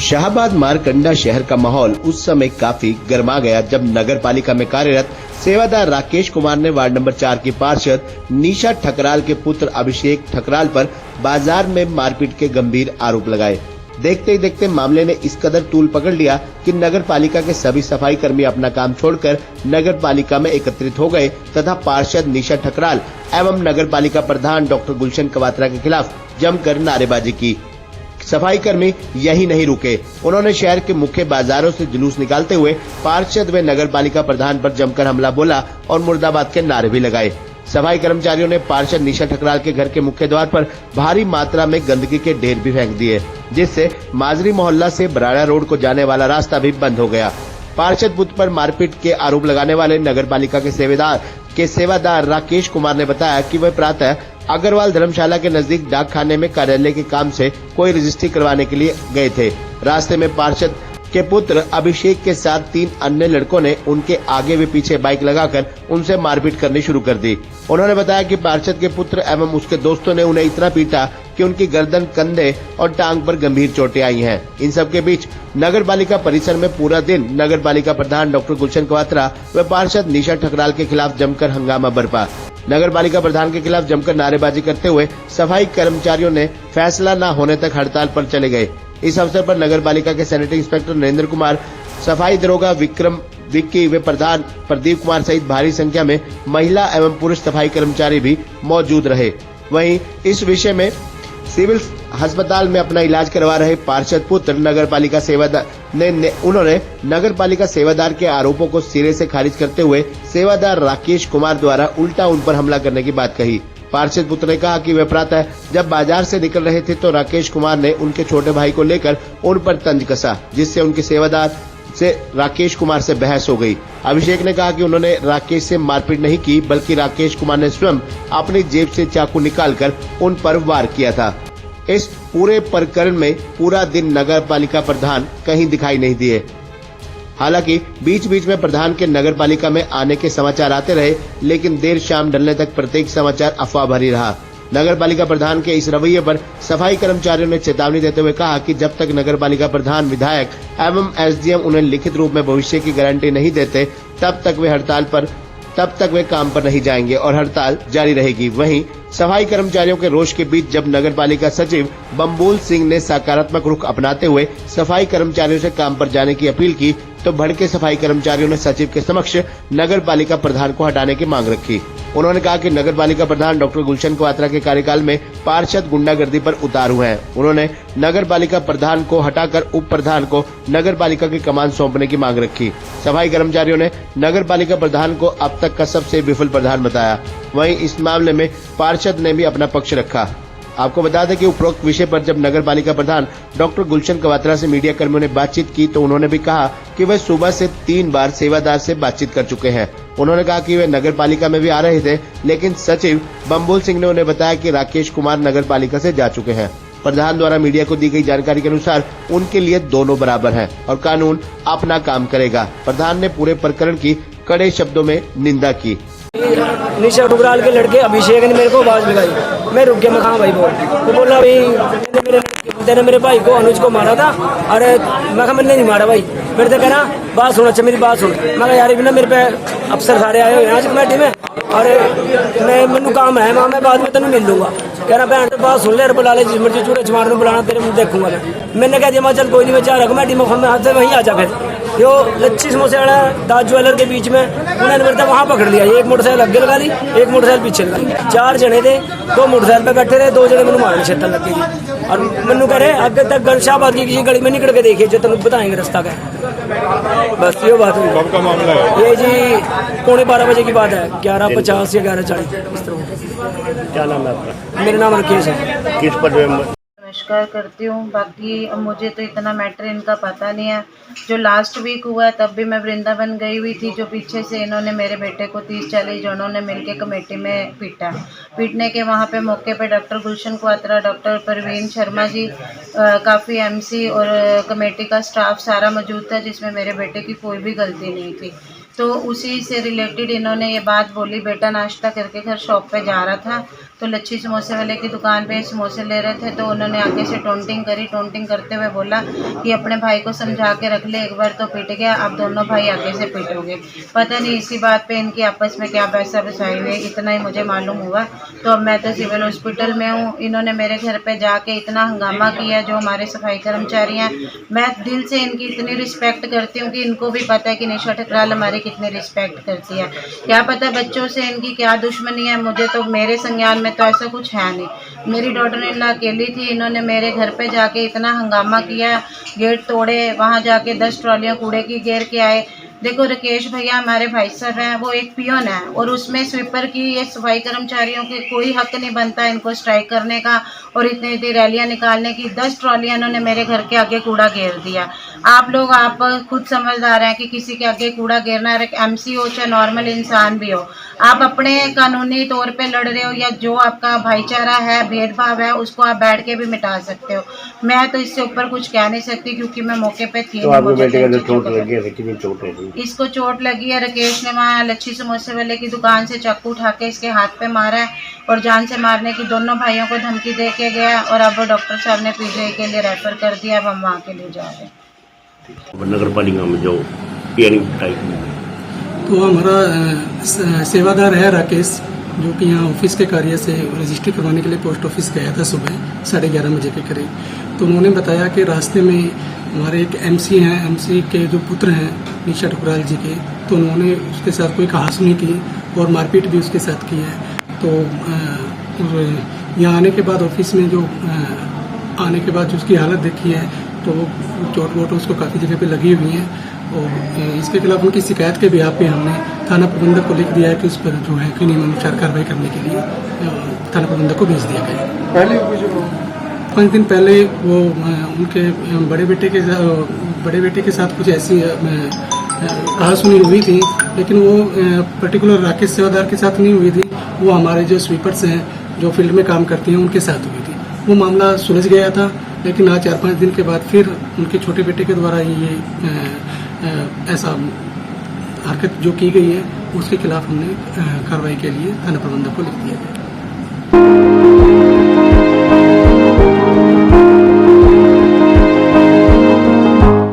शाहबाद मारकंडा शहर का माहौल उस समय काफी गर्मा गया जब नगर पालिका में कार्यरत सेवादार राकेश कुमार ने वार्ड नंबर 4 की पार्षद निशा ठकराल के पुत्र अभिषेक ठकराल पर बाजार में मारपीट के गंभीर आरोप लगाए। देखते ही देखते मामले ने इस कदर तूल पकड़ लिया कि नगर पालिका के सभी सफाई कर्मी अपना काम छोड़कर नगर पालिका में एकत्रित हो गए तथा पार्षद निशा ठकराल एवं नगर पालिका प्रधान डॉक्टर गुलशन कवात्रा के खिलाफ जमकर नारेबाजी की। सफाई कर्मी यही नहीं रुके, उन्होंने शहर के मुख्य बाजारों से जुलूस निकालते हुए पार्षद व नगर पालिका प्रधान पर जमकर हमला बोला और मुर्दाबाद के नारे भी लगाए। सफाई कर्मचारियों ने पार्षद निशा ठकराल के घर के मुख्य द्वार पर भारी मात्रा में गंदगी के ढेर भी फेंक दिए, जिससे माजरी मोहल्ला से बराड़ा रोड को जाने वाला रास्ता भी बंद हो गया। पार्षद पुत्र पर मारपीट के आरोप लगाने वाले नगर पालिका के सेवादार राकेश कुमार ने बताया कि वह प्रातः अग्रवाल धर्मशाला के नजदीक डाक खाने में कार्यालय के काम से कोई रजिस्ट्री करवाने के लिए गए थे। रास्ते में पार्षद के पुत्र अभिषेक के साथ 3 अन्य लड़कों ने उनके आगे व पीछे बाइक लगाकर उनसे मारपीट करनी शुरू कर दी। उन्होंने बताया कि पार्षद के पुत्र एवं उसके दोस्तों ने उन्हें इतना पीटा कि उनकी गर्दन, कंधे और टांग पर गंभीर चोटें आई हैं। इन सब के बीच नगर पालिका परिसर में पूरा दिन नगर पालिका प्रधान डॉक्टर गुलशन कवात्रा व पार्षद निशा ठकराल के खिलाफ जमकर हंगामा बरपा। नगर पालिका प्रधान के खिलाफ जमकर नारेबाजी करते हुए सफाई कर्मचारियों ने फैसला न होने तक हड़ताल पर चले गए। इस अवसर पर नगर पालिका के सैनिटरी इंस्पेक्टर नरेंद्र कुमार, सफाई दरोगा विक्रम विक्की व प्रधान प्रदीप कुमार सहित भारी संख्या में महिला एवं पुरुष सफाई कर्मचारी भी मौजूद रहे। वहीं इस विषय में सिविल अस्पताल में अपना इलाज करवा रहे पार्षद पुत्र नगर पालिका सेवादार उन्होंने नगर पालिका सेवादार के आरोपों को सिरे से खारिज करते हुए सेवादार राकेश कुमार द्वारा उल्टा उन पर हमला करने की बात कही। पार्षद पुत्र ने कहा कि वे प्रातः जब बाजार से निकल रहे थे तो राकेश कुमार ने उनके छोटे भाई को लेकर उन पर तंज कसा, जिससे उनके सेवादार से राकेश कुमार से बहस हो गई। अभिषेक ने कहा कि उन्होंने राकेश से मारपीट नहीं की, बल्कि राकेश कुमार ने स्वयं अपनी जेब से चाकू निकालकर उन पर वार किया था। इस पूरे प्रकरण में पूरा दिन नगर पालिका प्रधान कहीं दिखाई नहीं दिए। हालांकि बीच बीच में प्रधान के नगर पालिका में आने के समाचार आते रहे, लेकिन देर शाम ढलने तक प्रत्येक समाचार अफवाह भरी रहा। नगर पालिका प्रधान के इस रवैये पर सफाई कर्मचारियों ने चेतावनी देते हुए कहा कि जब तक नगर पालिका प्रधान, विधायक एवं एसडीएम उन्हें लिखित रूप में भविष्य की गारंटी नहीं देते तब तक वे काम पर नहीं जाएंगे और हड़ताल जारी रहेगी। वहीं सफाई कर्मचारियों के रोष के बीच जब नगर पालिका सचिव बम्बूल सिंह ने सकारात्मक रुख अपनाते हुए सफाई कर्मचारियों से काम पर जाने की अपील की तो भड़के सफाई कर्मचारियों ने सचिव के समक्ष नगर पालिका प्रधान को हटाने की मांग रखी। उन्होंने कहा कि नगर पालिका प्रधान डॉक्टर गुलशन कवात्रा के कार्यकाल में पार्षद गुंडागर्दी पर उतारू हैं। उन्होंने नगर पालिका प्रधान को हटाकर उप प्रधान को नगर पालिका की कमान सौंपने की मांग रखी। सफाई कर्मचारियों ने नगर पालिका प्रधान को अब तक का सबसे विफल प्रधान बताया। वहीं इस मामले में पार्षद ने भी अपना पक्ष रखा। आपको बता दें कि उपरोक्त विषय पर जब नगर पालिका प्रधान डॉक्टर गुलशन कवात्रा से मीडिया कर्मियों ने बातचीत की तो उन्होंने भी कहा कि वे सुबह से 3 बार सेवादार से बातचीत कर चुके हैं। उन्होंने कहा कि वे नगर पालिका में भी आ रहे थे, लेकिन सचिव बम्बुल सिंह ने उन्हें बताया कि राकेश कुमार नगर पालिका से जा चुके हैं। प्रधान द्वारा मीडिया को दी गई जानकारी के अनुसार उनके लिए दोनों बराबर हैं और कानून अपना काम करेगा। प्रधान ने पूरे प्रकरण की कड़े शब्दों में निंदा की। निशा ठुकराल के लड़के अभिषेक ने मेरे को आवाज लगाई, मैं रुक गया। मैं कहा भाई वो बोला भाई तेने मेरे भाई को अनुज को मारा था। अरे मैं कहा मैंने नहीं मारा भाई। मेरे से कहना बात सुन, अच्छा मेरी बात सुन। मैं कहा यार भी ना मेरे पे अफसर सारे आए हुए आज कमेटी में और मैनू काम है वहाँ, मैं बाद में तेन मिल लूंगा। कह रहा भैन बात सुन ले, बुला ले जिस मर्जी चूड़े चमार में बुलाना, तेरे मुँह देखूंगा मैंने कह दिया मैं चल कोई नहीं, मैं 4 कमेटी में हाथ से वहीं आ जा। फिर जो लच्छी समोसे वाला दाज ज्वेलर के बीच में उन्होंने मेरे वहाँ पकड़ लिया। एक मोटरसाइकिल अगे लगा ली, एक मोटरसाइकिल पीछे लगा ली। 4 जने थे, 2 मोटरसाइकिल पे बैठे रहे, 2 जने मैंने मारने छेतन लगे और मैनू कह रहे आगे तक शाहबाद की किसी गली में निकल के देखिए जो तेन बताएंगे रास्ता का। बस ये बात हुई। कब का मामला है ये जी 11:15 बजे की बात है, 11:50 या 11:40। क्या नाम है आपका? मेरा नाम राकेश है। किस पर नमस्कार करती हूँ। बाकी अब मुझे तो इतना मैटर इनका पता नहीं है। जो लास्ट वीक हुआ तब भी मैं वृंदावन गई हुई थी, जो पीछे से इन्होंने मेरे बेटे को 30-40 जनों ने मिलके कमेटी में पीटने के वहाँ पे मौके पे डॉक्टर गुलशन कवात्रा, डॉक्टर परवीन शर्मा जी, काफ़ी एमसी और कमेटी का स्टाफ सारा मौजूद था, जिसमें मेरे बेटे की कोई भी गलती नहीं थी। तो उसी से रिलेटेड इन्होंने ये बात बोली। बेटा नाश्ता करके घर शॉप पे जा रहा था तो लच्छी समोसे वाले की दुकान पे समोसे ले रहे थे, तो उन्होंने आगे से टोंटिंग करी। टोंटिंग करते हुए बोला कि अपने भाई को समझा के रख ले, एक बार तो पिट गया, अब दोनों भाई आगे से पिटोगे। पता नहीं इसी बात पे इनकी आपस में क्या बहसा बसाई हुई, इतना ही मुझे मालूम हुआ। तो अब मैं तो सिविल हॉस्पिटल में हूँ। इन्होंने मेरे घर पे जाके इतना हंगामा किया, जो हमारे सफाई कर्मचारी हैं। मैं दिल से इनकी इतनी रिस्पेक्ट करती हूँ कि इनको भी पता है कि निशा ठकराल हमारी कितनी रिस्पेक्ट करती है। क्या पता बच्चों से इनकी क्या दुश्मनी है, मुझे तो मेरे संज्ञान में तो ऐसा कुछ है नहीं। मेरी डॉटर इन लॉ अकेली थी, इन्होंने मेरे घर पे जाके इतना हंगामा किया, गेट तोड़े, वहाँ जाके 10 ट्रॉलियाँ कूड़े की घेर के आए। देखो राकेश भैया हमारे भाई साहब हैं, वो एक पियोन है और उसमें स्वीपर की ये सफाई कर्मचारियों के कोई हक नहीं बनता इनको स्ट्राइक करने का और इतनी इतनी रैलियां निकालने की। 10 ट्रॉलियां इन्होंने मेरे घर के आगे कूड़ा घेर दिया। आप खुद समझदार हैं कि किसी के आगे कूड़ा घेरना, एक MC हो चाहे नॉर्मल इंसान भी हो, आप अपने कानूनी तौर पे लड़ रहे हो या जो आपका भाईचारा है, भेदभाव है, उसको आप बैठ के भी मिटा सकते हो। मैं तो इससे ऊपर कुछ कह नहीं सकती क्योंकि मैं मौके पे थी। तो आपके बेटे को चोट लगी है, कितनी चोट है? इसको चोट लगी है। राकेश ने वहाँ लच्छी समोसे वाले की दुकान से चाकू उठा के इसके हाथ पे मारा है और जान से मारने की दोनों भाइयों को धमकी दे के गया और अब वो डॉक्टर साहब ने PGI के लिए रेफर कर दिया। अब हम वहाँ के लिए जा रहे हैं। नगर पालिका में जो हियरिंग टाइप में तो हमारा सेवादार है राकेश, जो कि यहाँ ऑफिस के कार्य से रजिस्ट्री करवाने के लिए पोस्ट ऑफिस गया था सुबह 11:30 बजे के करीब। तो उन्होंने बताया कि रास्ते में हमारे एक MC हैं, MC के जो पुत्र हैं निशा ठकुराल जी के, तो उन्होंने उसके साथ कोई कहासुनी की और मारपीट भी उसके साथ की है। तो यहाँ आने के बाद ऑफिस में आने के बाद उसकी हालत देखी है तो चोट वोट उसको काफ़ी जगह पे लगी हुई है और इसके खिलाफ उनकी शिकायत के बिहाफ पे हमने थाना प्रबंधक को लिख दिया है कि उस पर जो है कानूनी अनुसार कार्रवाई करने के लिए थाना प्रबंधक को भेज दिया गया। पहले 5 दिन पहले वो उनके बड़े बेटे के साथ कुछ ऐसी कहासुनी हुई थी, लेकिन वो पर्टिकुलर राकेश सेवादार के साथ नहीं हुई थी, वो हमारे जो स्वीपर्स हैं जो फील्ड में काम करते हैं उनके साथ हुई थी। वो मामला सुलझ गया था, लेकिन आज 4-5 दिन के बाद फिर उनके छोटे बेटे के द्वारा ये ऐसा हरकत जो की गई है उसके खिलाफ हमने कार्रवाई के लिए थाना प्रबंधक को लिख दिया है।